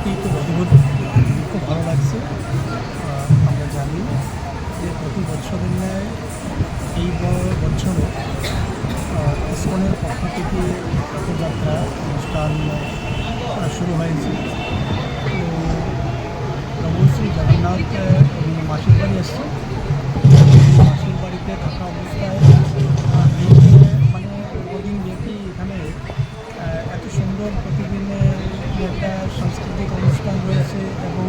সত্যিই খুব অদ্ভুত, খুব ভালো লাগছে। আমরা জানি যে প্রতি বছরের ন্যায় এই বছরও ইসকনের পক্ষ থেকে রথযাত্রা অনুষ্ঠান শুরু হয়েছে। তো প্রভু শ্রী জগন্নাথ মাসির বাড়ি এসছে। মাসির বাড়িতে থাকা অবস্থায় এই যে মানে কদিন ব্যাপী এখানে এত সুন্দর প্রতিদিনের একটা সাংস্কৃতিক অনুষ্ঠান রয়েছে এবং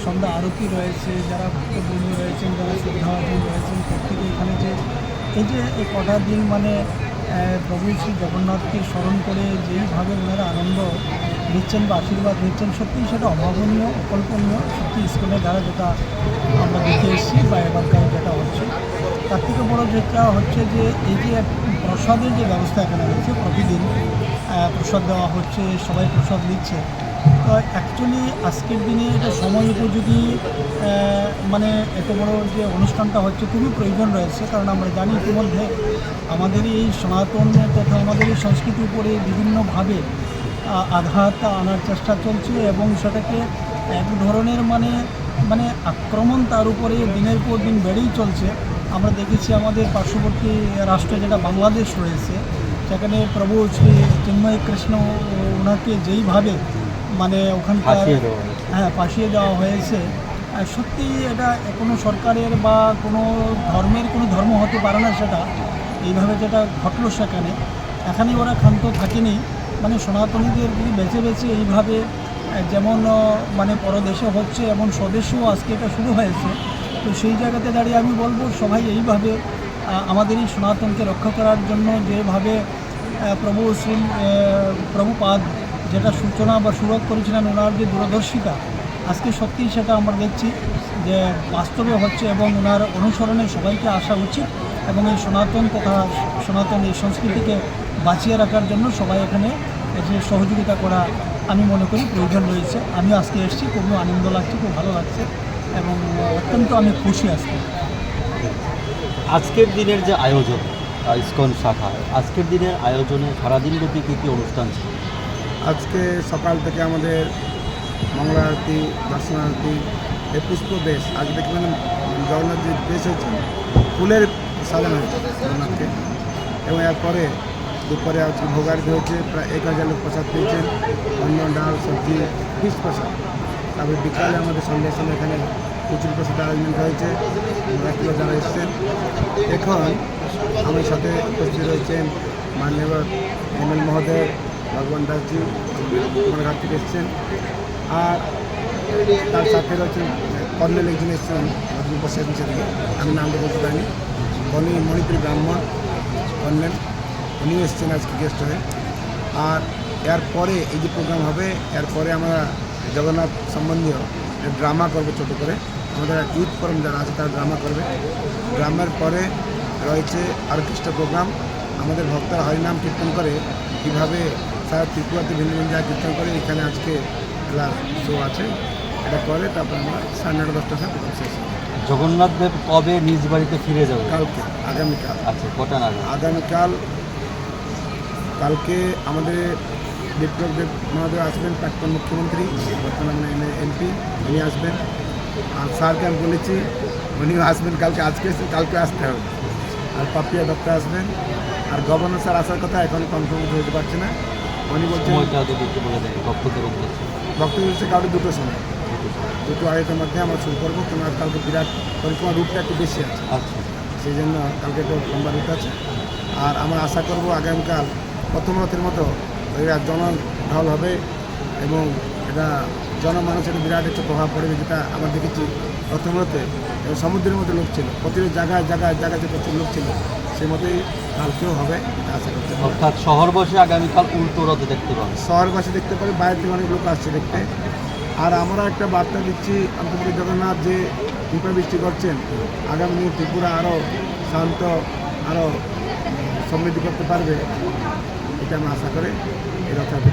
সন্ধ্যা আরতি রয়েছে, যারা ভক্তবৃন্দ রয়েছেন, যারা শ্রদ্ধাভাজন রয়েছেন, প্রত্যেকে এখানে যে এই কটা দিন মানে প্রভু শ্রী জগন্নাথকে স্মরণ করে যেইভাবে ওনারা আনন্দ নিচ্ছেন বা আশীর্বাদ নিচ্ছেন, সত্যিই সেটা অভাবনীয়, অকল্পনীয়। সত্যি স্কুলের দ্বারা যেটা আমরা দেখে এসেছি বা এবারকার যেটা হচ্ছে, তার থেকে বড় যেটা হচ্ছে যে এই যে প্রসাদের যে ব্যবস্থা এখানে রয়েছে, প্রতিদিন প্রসাদ দেওয়া হচ্ছে, সবাই প্রসাদ নিচ্ছে। তো অ্যাকচুয়ালি আজকের দিনে এটা সময় উপযোগী, মানে এত বড় যে অনুষ্ঠানটা হচ্ছে খুবই প্রয়োজন রয়েছে। কারণ আমরা জানি ইতিমধ্যে আমাদের এই সনাতন তথা আমাদের এই সংস্কৃতির উপরে বিভিন্নভাবে আঘাত আনার চেষ্টা চলছে এবং সেটাকে এক ধরনের মানে আক্রমণ তার উপরে দিনের পর দিন বেড়েই চলছে। আমরা দেখেছি আমাদের পার্শ্ববর্তী রাষ্ট্র যেটা বাংলাদেশ রয়েছে, সেখানে প্রভু শ্রী চিন্ময় কৃষ্ণ ওনাকে যেইভাবে মানে ওখানকার ফাঁসিয়ে দেওয়া হয়েছে, সত্যি এটা কোনো সরকারের বা কোনো ধর্মের কোনো ধর্ম হতে পারে না। সেটা এইভাবে যেটা ঘটলো এখানে ওরা ক্ষান্ত থাকেনি। মানে সনাতনীদের বেছে বেছে এইভাবে যেমন মানে পরদেশে হচ্ছে এবং স্বদেশেও আজকে এটা শুরু হয়েছে। তো সেই জায়গাতে দাঁড়িয়ে আমি বলবো সবাই এইভাবে আমাদের এই সনাতনকে রক্ষা করার জন্য যেভাবে প্রভুপাদ যেটা সূচনা বা শুরু করেছিলেন, ওনার যে দূরদর্শিতা আজকে সত্যিই সেটা আমরা দেখছি যে বাস্তবে হচ্ছে এবং ওনার অনুসরণে সবাইকে আসা উচিত এবং এই সনাতন তথা সনাতন এই সংস্কৃতিকে বাঁচিয়ে রাখার জন্য সবাই এখানে যে সহযোগিতা করা আমি মনে করি প্রয়োজন রয়েছে। আমি আজকে এসেছি, খুবই আনন্দ লাগছে, খুব ভালো লাগছে এবং অত্যন্ত আমি খুশি আজকে। আজকের দিনের যে আয়োজন ইসকন শাখায়, আজকের দিনের আয়োজনে সারাদিনব্যাপী কী কী অনুষ্ঠান ছিল? আজকে সকাল থেকে আমাদের মঙ্গলা আরতি, দর্শন আরতি, এই পুষ্প বেশ। আজ দেখলাম জগন্নাথ যে বেশ হয়েছে ফুলের সাজানো হয়েছে জগন্নাথকে, এবং এরপরে দুপুরে আজকে ভোগারতি হয়েছে, প্রায় 1000 লোক প্রসাদ পেয়েছেন, অন্ন, ডাল, সবজি, ফিস প্রসাদ। তারপরে বিকালে আমাদের সন্ধ্যার সময় এখানে প্রচুর প্রসাদ আয়োজন হয়েছে, রাত্রিও যারা এসছেন। এখন আমার সাথে উপস্থিত রয়েছেন মাননীয় এমএল মহোদয় ভগবান দাসজি, আমার ঘাট থেকে এসছেন। আর তার সাথে রয়েছেন কর্নেল একজন এসছেন, বসে থেকে আমি নামটা বলতে পারিনি, উনি মণিপুরি ব্রাহ্মণ কর্নেল, উনি এসছেন আজকে গেস্ট হয়ে। আর এরপরে এই যে প্রোগ্রাম হবে, এরপরে আমরা জগন্নাথ সম্বন্ধীয় ড্রামা করবো ছোটো করে। আমাদের ইউথ ফোরাম যারা আছে তারা ড্রামা করবে। ড্রামার পরে রয়েছে অর্কেস্ট্রা প্রোগ্রাম। আমাদের ভক্তরা হরিনাম কীর্তন করে, কীভাবে সারা ত্রিপুরাতে ভিন্ন ভিন্ন জায়গায় কীর্তন করে, এখানে আজকে খেলার শো আছে। এটা করে তারপরে আমরা 9:30-10টার সময় প্রোগ্রাম শেষ। জগন্নাথ দেব কবে নিজ বাড়িতে ফিরে যাবে? কালকে, আগামীকাল। আচ্ছা, কটা নাগাদ? কালকে আমাদের বিপ্লব দেব মহোদয় আসবেন, প্রাক্তন মুখ্যমন্ত্রী, বর্তমানে এমপি, উনি আসবেন। আর স্যারকে আমি বলেছি উনিও আসবেন কালকে, কালকে আসতে হবে। আর পাপিয়া দত্ত আসবেন। আর গভর্নর স্যার আসার কথা, এখন কনফার্ম হতে পারছে না। উনি বলছেন বক্তব্য হচ্ছে কাউকে 2টোর সময়, 2-2:30টার মধ্যে আমরা শুরু করবো। তোমার কালকে বিরাট পরিক্রমা রুটটা একটু বেশি আছে। আচ্ছা, সেই জন্য কালকে একটু লম্বা রুট আছে। আর আমরা আশা করব আগামীকাল প্রথম রথের মতো এরা জনঢল হবে এবং এটা জনমানুষের বিরাট একটা প্রভাব পড়বে, যেটা আমরা দেখেছি প্রথম রথে সমুদ্রের মধ্যে লোক ছিল, প্রতিটি জায়গায় যে প্রচুর লোক ছিল, সেই মতোই কালকেও হবে এটা আশা করতে। অর্থাৎ শহরবাসী আগামীকাল উল্টো রথে দেখতে পাবে। শহরবাসী দেখতে পাবে, বাইরে থেকে অনেক লোক আসছে দেখতে। আর আমরা একটা বার্তা দিচ্ছি, অন্তর্বর্তী জগন্নাথ যে কৃপা বৃষ্টি করছেন, আগামী দিনে ত্রিপুরা আরও শান্ত, আরও সমৃদ্ধি করতে পারবে, এটা আমরা আশা করে এই রথযাত্রা